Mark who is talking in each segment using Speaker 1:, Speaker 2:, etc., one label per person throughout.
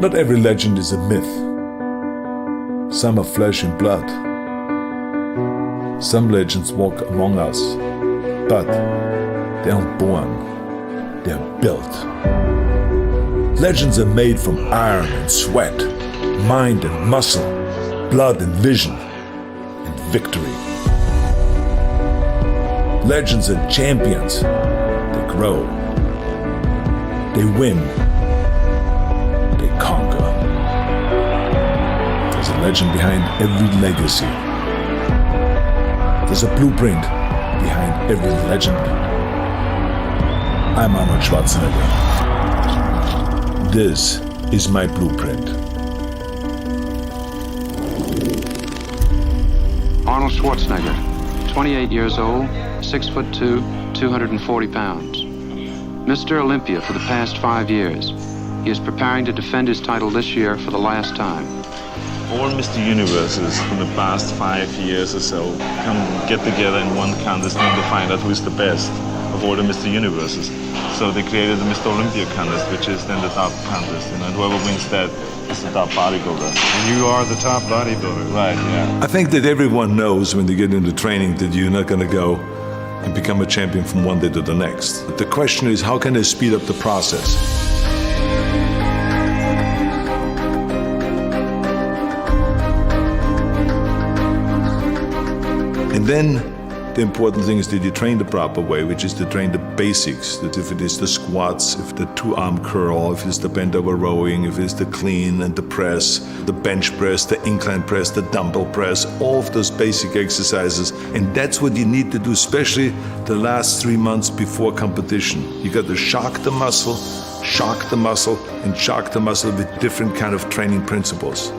Speaker 1: Not every legend is a myth. Some are flesh and blood. Some legends walk among us, but they aren't born, they're built. Legends are made from iron and sweat, mind and muscle, blood and vision, and victory. Legends are champions. They grow. They win. They conquer. There's a legend behind every legacy. There's a blueprint behind every legend. I'm Arnold Schwarzenegger. This is my blueprint.
Speaker 2: Arnold Schwarzenegger, 28 years old, 6'2", 240 pounds. Mr. Olympia for the past 5 years. He is preparing to defend his title this year for the last time.
Speaker 3: All Mr. Universes for the past 5 years or so come get together in one contest and to find out who is the best of all the Mr. Universes. So they created the Mr. Olympia contest, which is then the top contest, and whoever wins that is the top bodybuilder.
Speaker 4: And you are the top bodybuilder.
Speaker 3: Right, yeah.
Speaker 1: I think that everyone knows when they get into training that you're not going to go and become a champion from one day to the next. But the question is, how can they speed up the process? And then the important thing is that you train the proper way, which is to train the basics. That if it is the squats, if the two-arm curl, if it's the bent over rowing, if it's the clean and the press, the bench press, the incline press, the dumbbell press, all of those basic exercises. And that's what you need to do, especially the last 3 months before competition. You got to shock the muscle, and shock the muscle with different kind of training principles.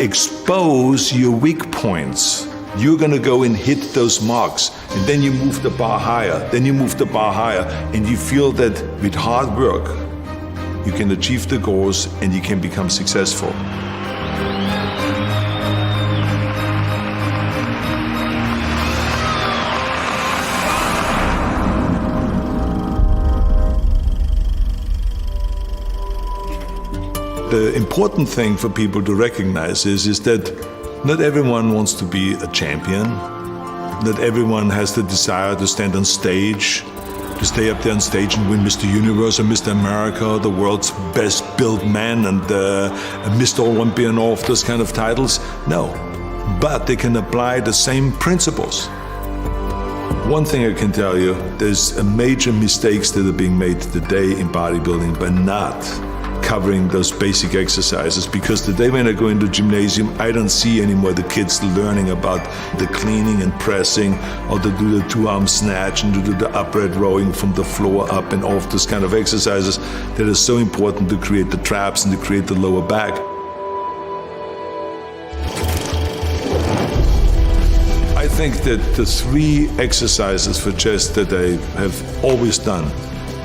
Speaker 1: Expose your weak points. You're gonna go and hit those marks, and then you move the bar higher, and you feel that with hard work, you can achieve the goals and you can become successful. The important thing for people to recognize is that not everyone wants to be a champion. Not everyone has the desire to stand on stage, to stay up there on stage and win Mr. Universe or Mr. America, the world's best built man, and Mr. Olympia and all of those kind of titles. No, but they can apply the same principles. One thing I can tell you, there's major mistakes that are being made today in bodybuilding by not covering those basic exercises, because today when I go into gymnasium, I don't see anymore the kids learning about the cleaning and pressing, or to do the two-arm snatch and to do the upright rowing from the floor up, and all of those kind of exercises that are so important to create the traps and to create the lower back. I think that the 3 exercises for chest that I have always done,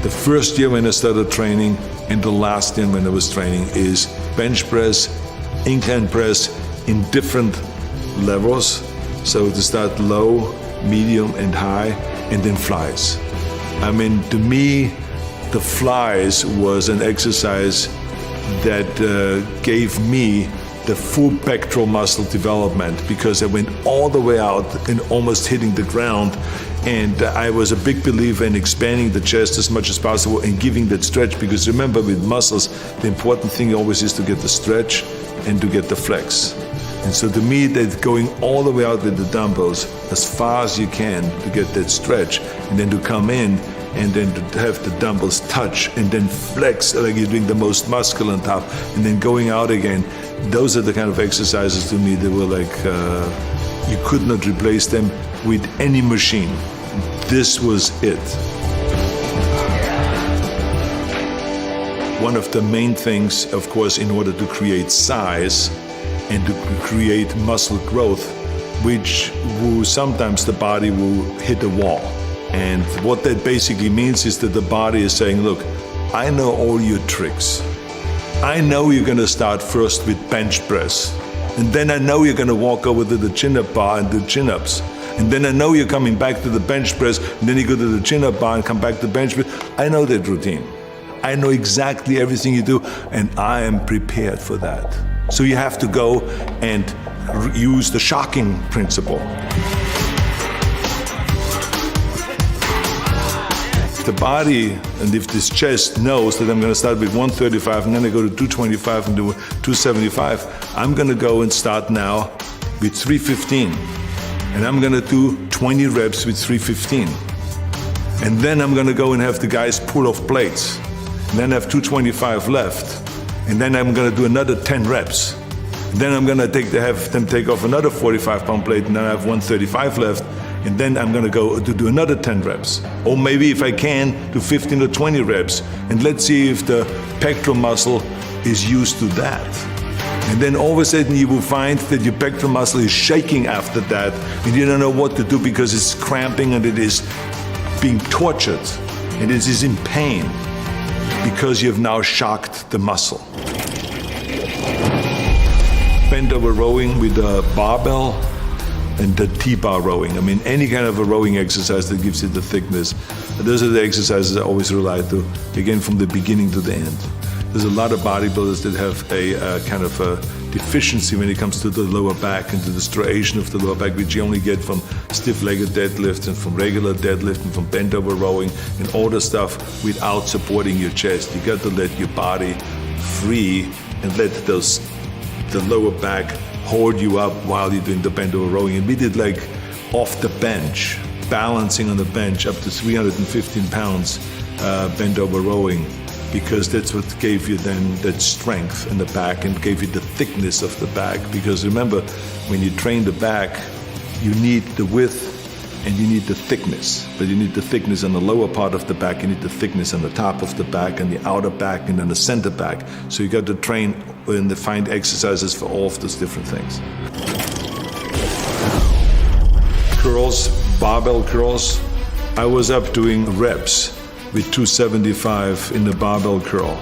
Speaker 1: the first year when I started training and the last year when I was training, is bench press, incline press in different levels. So to start low, medium and high, and then flies. I mean, to me, the flies was an exercise that gave me the full pectoral muscle development, because I went all the way out and almost hitting the ground. And I was a big believer in expanding the chest as much as possible and giving that stretch, because remember, with muscles, the important thing always is to get the stretch and to get the flex. And so to me, that going all the way out with the dumbbells as far as you can to get that stretch, and then to come in and then to have the dumbbells touch and then flex like you're doing the most muscle on top, and then going out again. Those are the kind of exercises to me that were like, you could not replace them with any machine. This was it. One of the main things, of course, in order to create size and to create muscle growth, which will sometimes the body will hit a wall. And what that basically means is that the body is saying, look, I know all your tricks. I know you're gonna start first with bench press. And then I know you're gonna walk over to the chin-up bar and do chin-ups. And then I know you're coming back to the bench press, and then you go to the chin-up bar and come back to bench press. I know that routine. I know exactly everything you do, and I am prepared for that. So you have to go and use the shocking principle. The body, and if this chest knows that I'm going to start with 135 and then I go to 225 and do 275, I'm going to go and start now with 315. And I'm going to do 20 reps with 315. And then I'm going to go and have the guys pull off plates. And then I have 225 left. And then I'm going to do another 10 reps. And then I'm going to have them take off another 45-pound plate, and then I have 135 left. And then I'm going to go to do another 10 reps. Or maybe if I can, do 15 or 20 reps. And let's see if the pectoral muscle is used to that. And then all of a sudden you will find that your pectoral muscle is shaking after that, and you don't know what to do because it's cramping and it is being tortured and it is in pain because you have now shocked the muscle. Bent over rowing with a barbell and the T-bar rowing. I mean, any kind of a rowing exercise that gives you the thickness. Those are the exercises I always rely to, again, from the beginning to the end. There's a lot of bodybuilders that have a kind of a deficiency when it comes to the lower back and to the striation of the lower back, which you only get from stiff-legged deadlift and from regular deadlift and from bent over rowing and all the stuff without supporting your chest. You got to let your body free and let the lower back hold you up while you're doing the bent over rowing. And we did like off the bench, balancing on the bench up to 315 pounds bent over rowing, because that's what gave you then that strength in the back and gave you the thickness of the back. Because remember, when you train the back, you need the width and you need the thickness. But you need the thickness on the lower part of the back, you need the thickness on the top of the back and the outer back and then the center back. So you got to train and find exercises for all of those different things. Curls, barbell curls. I was up doing reps with 275 in the barbell curl.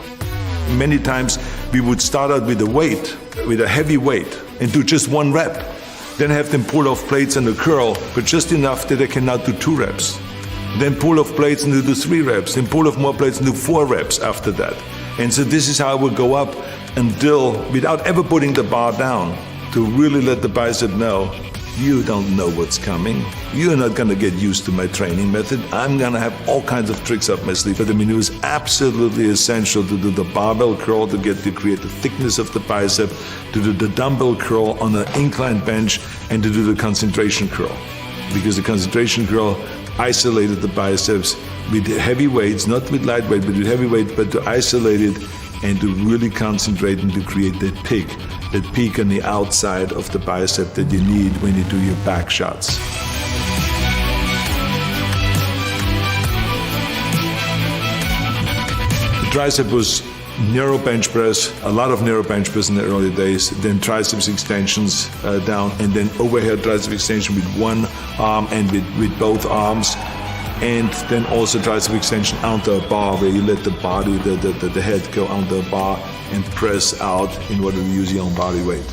Speaker 1: Many times we would start out with a heavy weight, and do just one rep. Then have them pull off plates on the curl, but just enough that they can now do 2 reps. Then pull off plates and do 3 reps. Then pull off more plates and do 4 reps after that. And so this is how I would go up until, without ever putting the bar down, to really let the bicep know, you don't know what's coming. You're not going to get used to my training method. I'm going to have all kinds of tricks up my sleeve. But I mean, it was absolutely essential to do the barbell curl to create the thickness of the bicep, to do the dumbbell curl on an incline bench, and to do the concentration curl. Because the concentration curl isolated the biceps with heavy weights, not with light weight, but with heavy weight, but to isolate it and to really concentrate and to create that peak on the outside of the bicep that you need when you do your back shots. The tricep was narrow bench press, a lot of narrow bench press in the early days, then triceps extensions down, and then overhead tricep extension with one arm and with both arms. And then also tricep extension onto a bar, where you let the body, the head go onto a bar and press out in order to use your own body weight.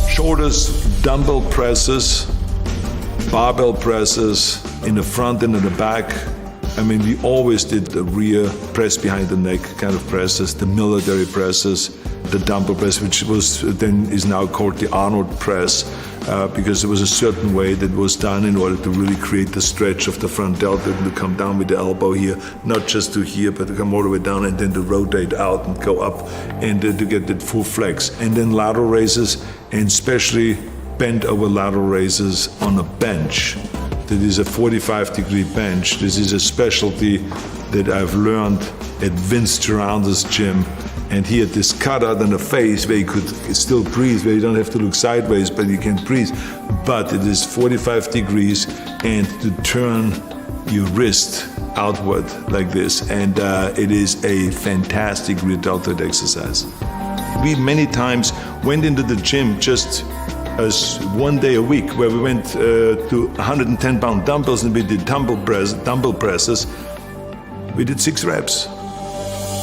Speaker 1: Shoulders, dumbbell presses, barbell presses in the front and in the back. I mean, we always did the rear press behind the neck kind of presses, the military presses, the dumbbell press, which is now called the Arnold press, because there was a certain way that was done in order to really create the stretch of the front delta, to come down with the elbow here, not just to here, but to come all the way down and then to rotate out and go up and to get that full flex. And then lateral raises, and especially bent over lateral raises on a bench. That is a 45-degree bench. This is a specialty that I've learned at Vince Gironda's gym. And he had this cutout on the face where you could still breathe, where you don't have to look sideways, but you can breathe. But it is 45 degrees, and to turn your wrist outward like this. And it is a fantastic rear deltoid exercise. We many times went into the gym just as one day a week, where we went to 110-pound dumbbells and we did dumbbell presses. We did 6 reps.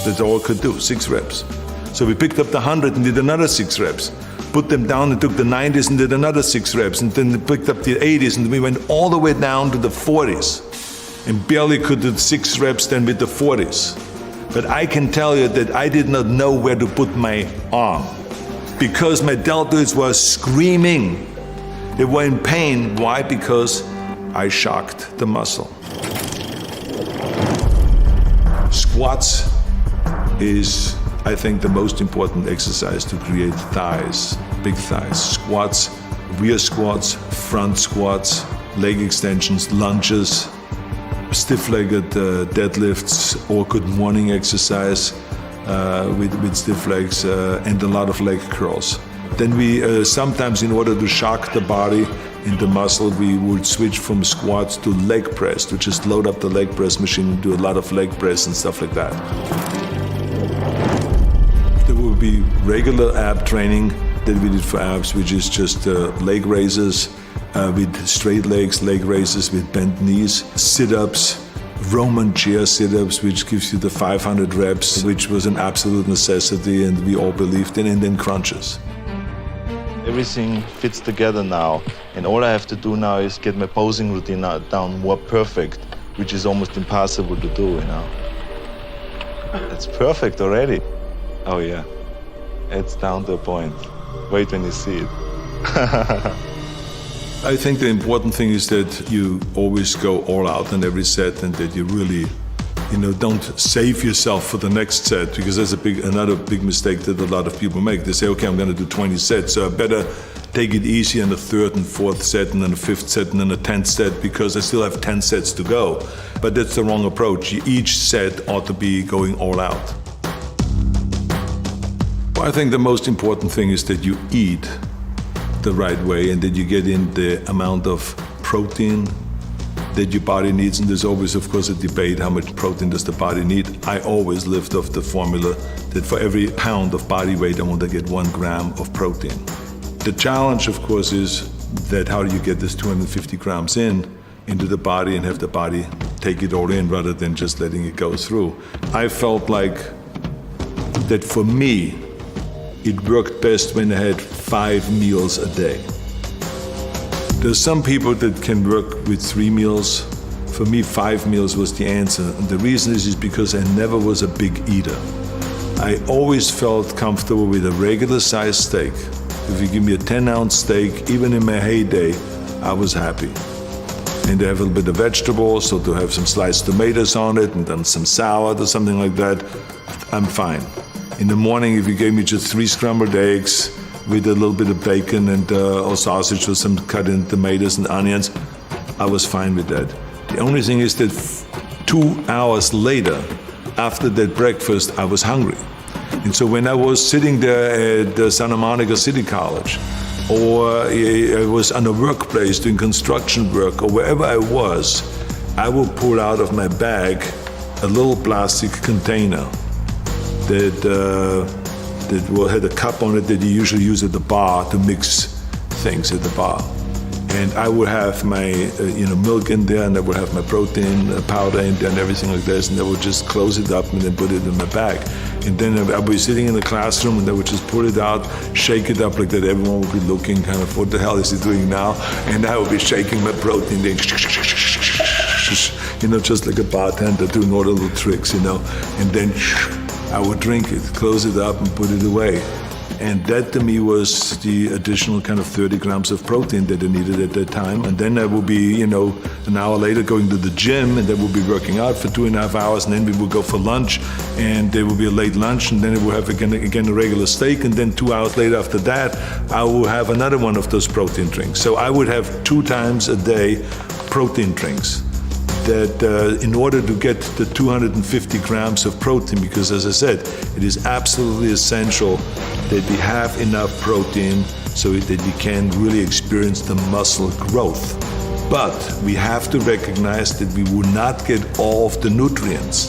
Speaker 1: That's all I could do, 6 reps. So we picked up the 100 and did another 6 reps. Put them down and took the 90s and did another 6 reps. And then picked up the 80s and we went all the way down to the 40s. and barely could do 6 reps then with the 40s. But I can tell you that I did not know where to put my arm because my deltoids were screaming. They were in pain. Why? Because I shocked the muscle. Squats is, I think, the most important exercise to create thighs, big thighs. Squats, rear squats, front squats, leg extensions, lunges, stiff-legged deadlifts, or good morning exercise with stiff legs, and a lot of leg curls. Then we sometimes, in order to shock the body and the muscle, we would switch from squats to leg press, to just load up the leg press machine and do a lot of leg press and stuff like that. There will be regular ab training that we did for abs, which is just leg raises with straight legs, leg raises with bent knees, sit-ups, Roman chair sit-ups, which gives you the 500 reps, which was an absolute necessity and we all believed in, and then crunches.
Speaker 3: Everything fits together now, and all I have to do now is get my posing routine down more perfect, which is almost impossible to do, you know. It's perfect already. Oh yeah, it's down to a point. Wait when you see it.
Speaker 1: I think the important thing is that you always go all out in every set and that you really, don't save yourself for the next set, because that's another big mistake that a lot of people make. They say, okay, I'm going to do 20 sets, so I better take it easy in the 3rd and 4th set and then the 5th set and then the 10th set because I still have 10 sets to go. But that's the wrong approach. Each set ought to be going all out. I think the most important thing is that you eat the right way and that you get in the amount of protein that your body needs. And there's always, of course, a debate, how much protein does the body need? I always lived off the formula that for every pound of body weight, I want to get 1 gram of protein. The challenge, of course, is that how do you get this 250 grams into the body and have the body take it all in rather than just letting it go through. I felt like that for me, it worked best when I had 5 meals a day. There's some people that can work with 3 meals. For me, 5 meals was the answer. And the reason is because I never was a big eater. I always felt comfortable with a regular sized steak. If you give me a 10-ounce steak, even in my heyday, I was happy. And to have a little bit of vegetables, so to have some sliced tomatoes on it and then some salad or something like that, I'm fine. In the morning, if you gave me just 3 scrambled eggs with a little bit of bacon and or sausage with some cut in tomatoes and onions, I was fine with that. The only thing is that 2 hours later, after that breakfast, I was hungry. And so when I was sitting there at Santa Monica City College, or I was on a workplace doing construction work, or wherever I was, I would pull out of my bag a little plastic container that had a cup on it that you usually use at the bar to mix things at the bar. And I would have my milk in there, and I would have my protein powder in there and everything like this, and I would just close it up and then put it in my bag. And then I would be sitting in the classroom and I would just pull it out, shake it up like that. Everyone would be looking kind of, what the hell is he doing now? And I would be shaking my protein, then just like a bartender doing all the little tricks, and then I would drink it, close it up and put it away. And that to me was the additional kind of 30 grams of protein that I needed at that time. And then I would be, an hour later going to the gym, and then we'll be working out for 2.5 hours, and then we would go for lunch, and there will be a late lunch, and then we'll have again a regular steak, and then 2 hours later after that, I will have another one of those protein drinks. So I would have 2 times a day protein drinks. That in order to get the 250 grams of protein, because as I said, it is absolutely essential that we have enough protein so that we can really experience the muscle growth. But we have to recognize that we will not get all of the nutrients,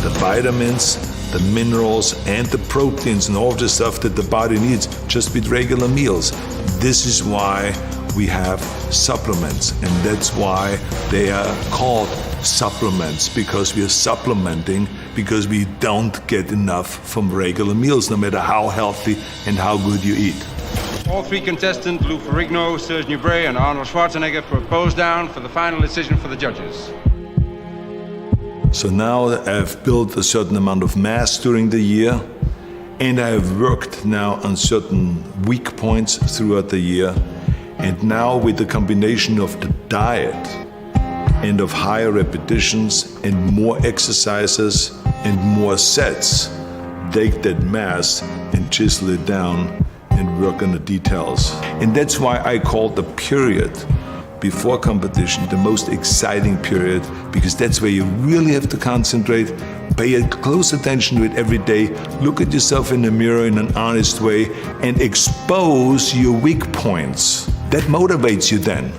Speaker 1: the vitamins, the minerals, and the proteins, and all of the stuff that the body needs just with regular meals. This is why we have supplements, and that's why they are called supplements, because we are supplementing because we don't get enough from regular meals, no matter how healthy and how good you eat.
Speaker 5: All 3 contestants, Lou Ferrigno, Serge Nubret, and Arnold Schwarzenegger, were posed down for the final decision for the judges.
Speaker 1: So now I've built a certain amount of mass during the year, and I have worked now on certain weak points throughout the year. And now with the combination of the diet and of higher repetitions and more exercises and more sets, take that mass and chisel it down and work on the details. And that's why I call the period before competition the most exciting period, because that's where you really have to concentrate, pay close attention to it every day, look at yourself in the mirror in an honest way, and expose your weak points. That motivates you then.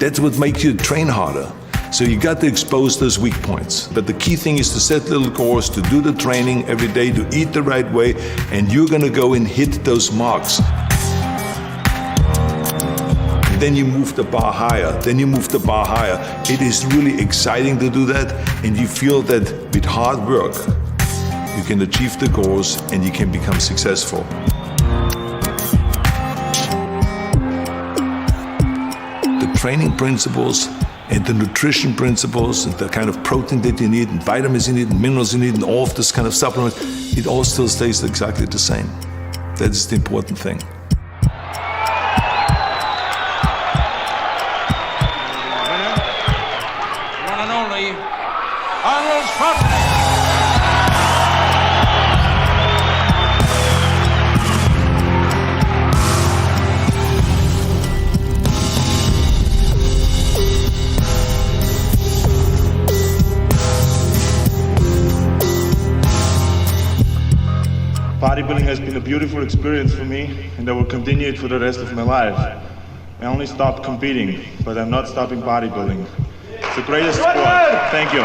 Speaker 1: That's what makes you train harder. So you got to expose those weak points. But the key thing is to set little goals, to do the training every day, to eat the right way, and you're gonna go and hit those marks. Then you move the bar higher, then you move the bar higher. It is really exciting to do that, and you feel that with hard work, you can achieve the goals and you can become successful. The training principles and the nutrition principles and the kind of protein that you need and vitamins you need and minerals you need and all of this kind of supplements, it all still stays exactly the same. That is the important thing.
Speaker 5: One and only, Arnold Schwarzenegger.
Speaker 3: Bodybuilding has been a beautiful experience for me, and I will continue it for the rest of my life. I only stopped competing, but I'm not stopping bodybuilding. It's the greatest sport. Thank you.